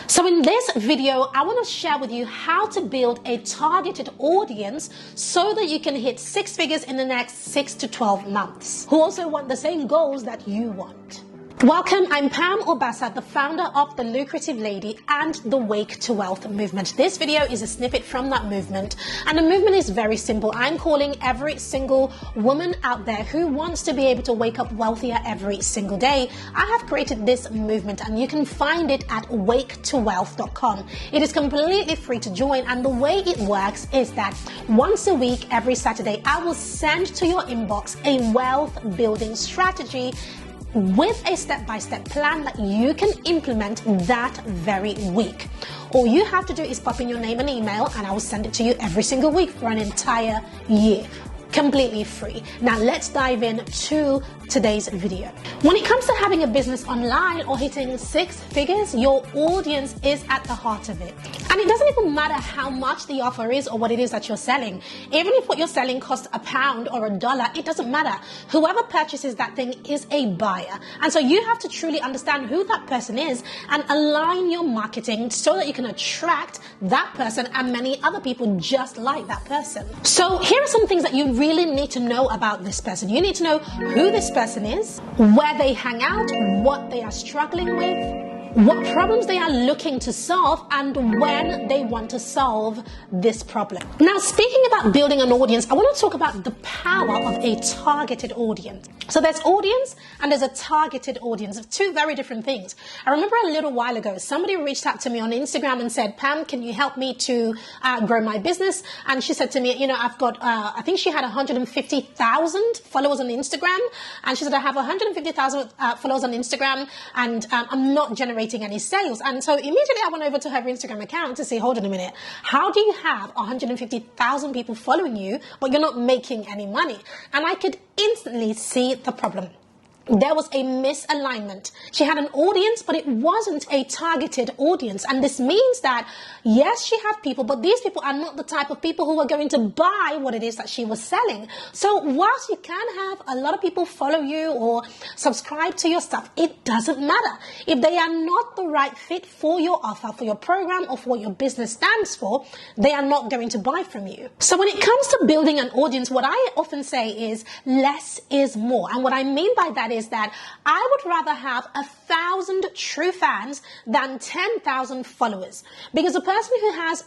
So in this video, I want to share with you how to build a targeted audience so that you can hit 6 figures in the next 6 to 12 months, who also want the same goals that you want. Welcome, I'm Pam Obasa, the founder of The Lucrative Lady and the Wake to Wealth movement. This video is a snippet from that movement, and the movement is very simple. I'm calling every single woman out there who wants to be able to wake up wealthier every single day. I have created this movement, and you can find it at waketowealth.com. It is completely free to join, and the way it works is that once a week, every Saturday, I will send to your inbox a wealth building strategy with a step-by-step plan that you can implement that very week. All you have to do is pop in your name and email, and I will send it to you every single week for an entire year. Completely free. Now let's dive into today's video. When it comes to having a business online or hitting 6 figures, your audience is at the heart of it. And it doesn't even matter how much the offer is or what it is that you're selling. Even if what you're selling costs £1 or $1, it doesn't matter. Whoever purchases that thing is a buyer. And so you have to truly understand who that person is and align your marketing so that you can attract that person and many other people just like that person. So here are some things that you really need to know about this person. You need to know who this person is, where they hang out, what they are struggling with, what problems they are looking to solve, and when they want to solve this problem. Now, speaking about building an audience, I want to talk about the power of a targeted audience. So there's audience and there's a targeted audience of two very different things. I remember a little while ago, somebody reached out to me on Instagram and said, Pam, can you help me to grow my business? And she said to me, I've got, I think she had 150,000 followers on Instagram. And she said, I have 150,000 followers on Instagram, and I'm not generating any sales. And so immediately I went over to her Instagram account to say, hold on a minute, how do you have 150,000 people following you, but you're not making any money? And I could instantly see the problem. There was a misalignment. She had an audience, but it wasn't a targeted audience. And this means that, yes, she had people, but these people are not the type of people who are going to buy what it is that she was selling. So whilst you can have a lot of people follow you or subscribe to your stuff, it doesn't matter. If they are not the right fit for your offer, for your program, or for what your business stands for, they are not going to buy from you. So when it comes to building an audience, what I often say is less is more. And what I mean by that is that I would rather have 1,000 true fans than 10,000 followers, because a person who has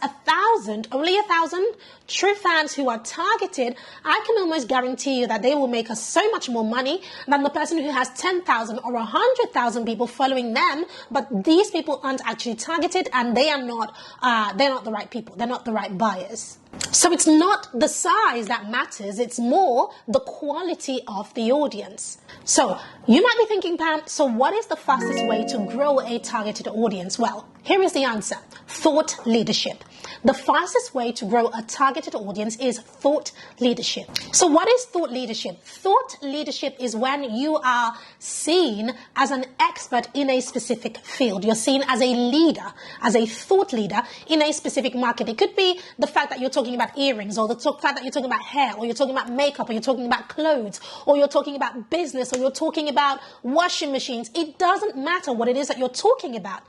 only 1,000 true fans who are targeted, I can almost guarantee you that they will make us so much more money than the person who has 10,000 or 100,000 people following them, but these people aren't actually targeted, and they're not the right people. They're not the right buyers. So it's not the size that matters, it's more the quality of the audience. So you might be thinking, Pam, so what is the fastest way to grow a targeted audience? Well, here is the answer: thought leadership. The fastest way to grow a targeted audience is thought leadership. So what is thought leadership? Thought leadership is when you are seen as an expert in a specific field. You're seen as a leader, as a thought leader in a specific market. It could be the fact that you're talking about earrings, or the fact that you're talking about hair, or you're talking about makeup, or you're talking about clothes, or you're talking about business, or you're talking about washing machines. It doesn't matter what it is that you're talking about.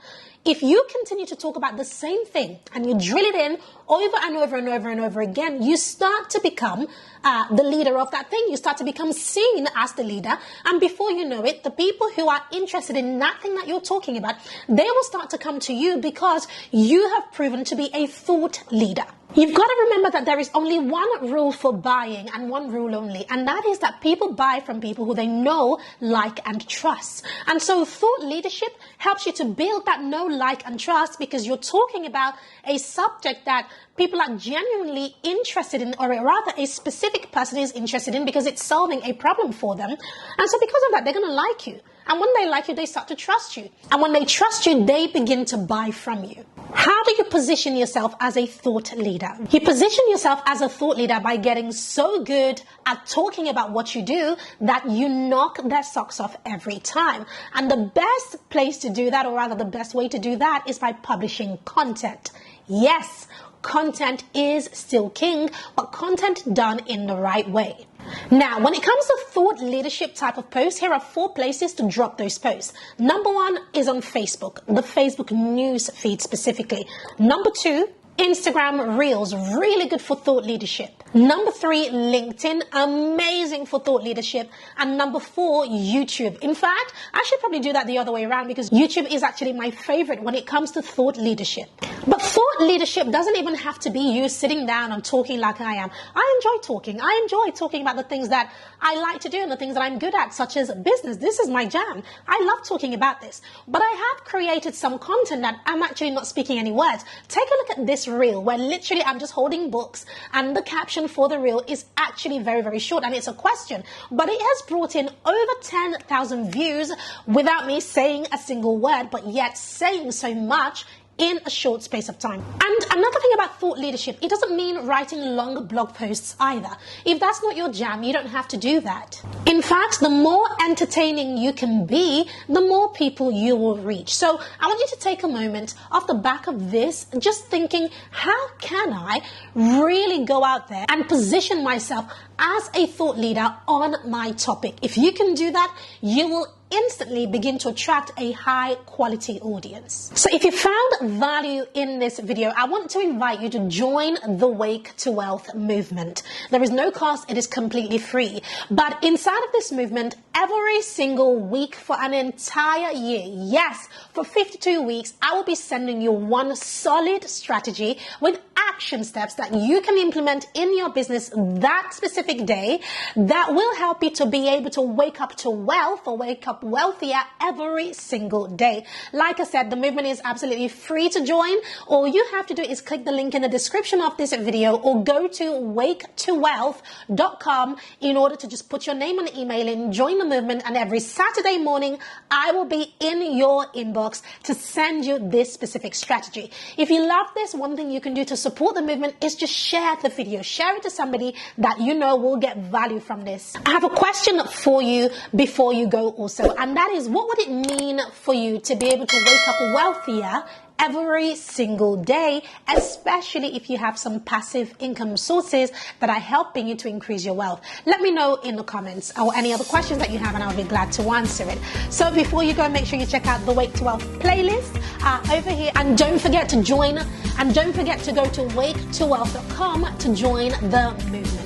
If you continue to talk about the same thing and you drill it in over and over and over and over again, you start to become the leader of that thing. You start to become seen as the leader. And before you know it, the people who are interested in that thing that you're talking about, they will start to come to you because you have proven to be a thought leader. You've got to remember that there is only one rule for buying, and one rule only, and that is that people buy from people who they know, like, and trust. And so thought leadership helps you to build that know, like, and trust, because you're talking about a subject that people are genuinely interested in, or rather a specific person is interested in, because it's solving a problem for them. And so because of that, they're going to like you. And when they like you, they start to trust you. And when they trust you, they begin to buy from you. How do you position yourself as a thought leader? You position yourself as a thought leader by getting so good at talking about what you do that you knock their socks off every time. And the best place to do that, or rather the best way to do that, is by publishing content. Yes, content is still king, but content done in the right way. Now, when it comes to thought leadership type of posts, here are 4 places to drop those posts. Number 1 is on Facebook, the Facebook news feed specifically. Number 2, Instagram Reels, really good for thought leadership. Number 3, LinkedIn, amazing for thought leadership. And number 4, YouTube. In fact, I should probably do that the other way around, because YouTube is actually my favorite when it comes to thought leadership. But thought leadership doesn't even have to be you sitting down and talking like I am. I enjoy talking. I enjoy talking about the things that I like to do and the things that I'm good at, such as business. This is my jam. I love talking about this. But I have created some content that I'm actually not speaking any words. Take a look at this reel where literally I'm just holding books, and the caption for the reel is actually very, very short, and it's a question. But it has brought in over 10,000 views without me saying a single word, but yet saying so much in a short space of time. And another thing about thought leadership, it doesn't mean writing long blog posts either. If that's not your jam, you don't have to do that. In fact, the more entertaining you can be, the more people you will reach. So I want you to take a moment off the back of this, just thinking, how can I really go out there and position myself as a thought leader on my topic? If you can do that, you will instantly begin to attract a high quality audience. So if you found value in this video, I want to invite you to join the Wake to Wealth movement. There is no cost, it is completely free. But inside of this movement, every single week for an entire year, yes, for 52 weeks, I will be sending you one solid strategy with action steps that you can implement in your business that specific day that will help you to be able to wake up to wealth, or wake up wealthier every single day. Like I said, the movement is absolutely free to join. All you have to do is click the link in the description of this video, or go to waketowealth.com in order to just put your name and email in, join the movement, and every Saturday morning I will be in your inbox to send you this specific strategy. If you love this, one thing you can do to support the movement is just share the video. Share it to somebody that you know will get value from this. I have a question for you before you go also, and that is, what would it mean for you to be able to wake up wealthier every single day, especially if you have some passive income sources that are helping you to increase your wealth? Let me know in the comments, or any other questions that you have, and I'll be glad to answer it. So before you go, make sure you check out the Wake to Wealth playlist over here, and don't forget to join, and don't forget to go to waketowealth.com to join the movement.